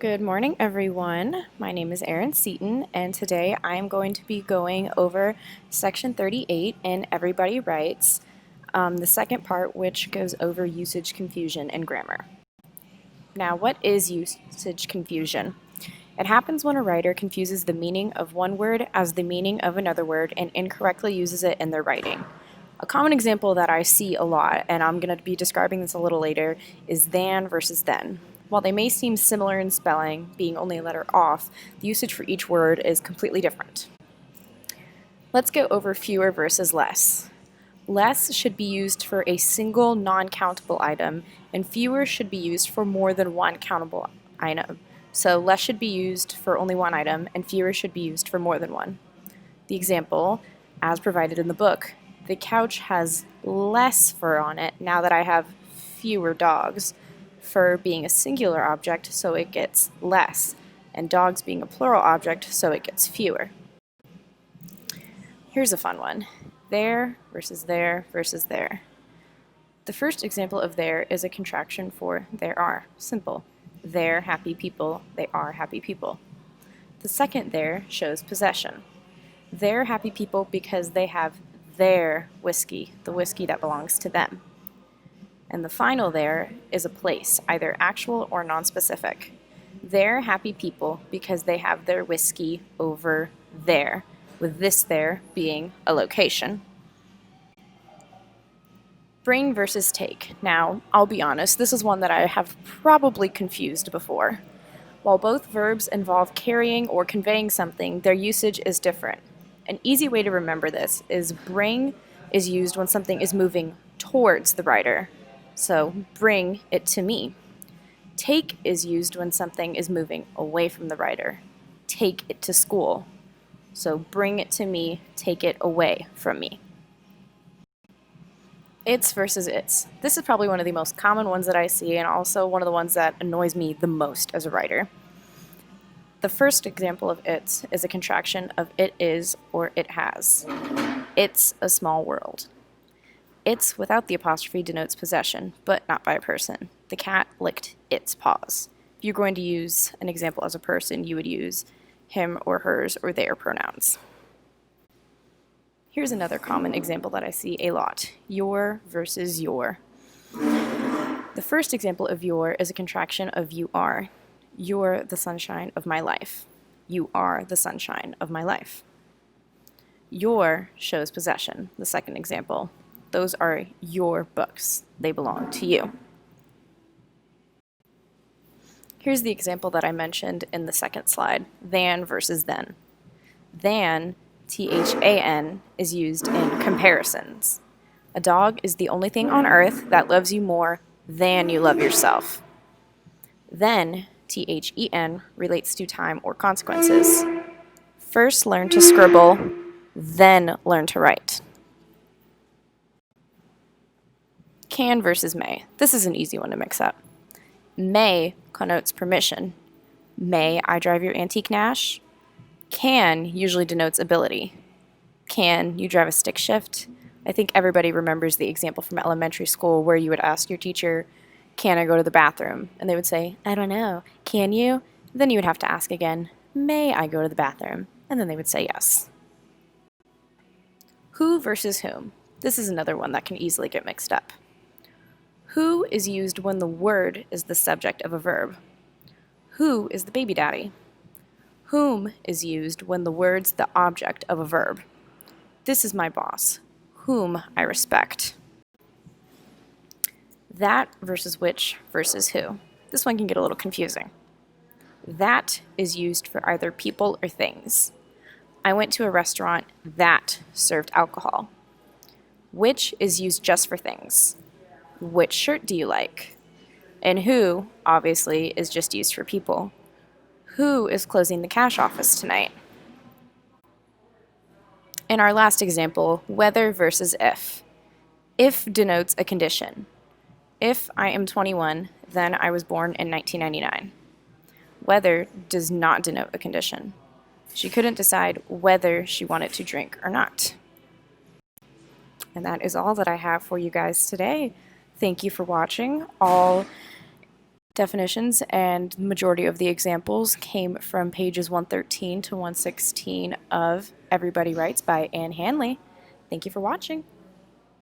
Good morning, everyone. My name is Erin Seaton, and today I am going to be going over Section 38 in Everybody Writes, the second part, which goes over usage confusion in grammar. Now, what is usage confusion? It happens when a writer confuses the meaning of one word as the meaning of another word and incorrectly uses it in their writing. A common example that I see a lot, and I'm going to be describing this a little later, is than versus then. While they may seem similar in spelling, being only a letter off, the usage for each word is completely different. Let's go over fewer versus less. Less should be used for a single non-countable item, and fewer should be used for more than one countable item. So less should be used for only one item, and fewer should be used for more than one. The example, as provided in the book, the couch has less fur on it now that I have fewer dogs. Fur being a singular object, so it gets less, and dogs being a plural object, so it gets fewer. Here's a fun one. There versus there versus there. The first example of there is a contraction for there are. Simple. They're happy people, they are happy people. The second there shows possession. They're happy people because they have their whiskey, the whiskey that belongs to them. And the final there is a place, either actual or non-specific. They're happy people because they have their whiskey over there, with this there being a location. Bring versus take. Now, I'll be honest, this is one that I have probably confused before. While both verbs involve carrying or conveying something, their usage is different. An easy way to remember this is bring is used when something is moving towards the writer. So, bring it to me. Take is used when something is moving away from the writer. Take it to school. So, bring it to me, take it away from me. It's versus its. This is probably one of the most common ones that I see, and also one of the ones that annoys me the most as a writer. The first example of its is a contraction of it is or it has. It's a small world. It's without the apostrophe denotes possession, but not by a person. The cat licked its paws. If you're going to use an example as a person, you would use him or hers or their pronouns. Here's another common example that I see a lot. Your versus your. The first example of your is a contraction of you are. You're the sunshine of my life. You are the sunshine of my life. Your shows possession, the second example. Those are your books. They belong to you. Here's the example that I mentioned in the second slide, than versus then. Than, T-H-A-N, is used in comparisons. A dog is the only thing on earth that loves you more than you love yourself. Then, T-H-E-N, relates to time or consequences. First learn to scribble, then learn to write. Can versus may. This is an easy one to mix up. May connotes permission. May I drive your antique Nash? Can usually denotes ability. Can you drive a stick shift? I think everybody remembers the example from elementary school where you would ask your teacher, can I go to the bathroom? And they would say, I don't know. Can you? Then you would have to ask again, may I go to the bathroom? And then they would say yes. Who versus whom. This is another one that can easily get mixed up. Who is used when the word is the subject of a verb. Who is the baby daddy? Whom is used when the word's the object of a verb. This is my boss, whom I respect. That versus which versus who. This one can get a little confusing. That is used for either people or things. I went to a restaurant that served alcohol. Which is used just for things. Which shirt do you like? And who, obviously, is just used for people. Who is closing the cash office tonight? In our last example, whether versus if. If denotes a condition. If I am 21, then I was born in 1999. Whether does not denote a condition. She couldn't decide whether she wanted to drink or not. And that is all that I have for you guys today. Thank you for watching. All definitions, and the majority of the examples came from pages 113 to 116 of Everybody Writes by Ann Handley. Thank you for watching.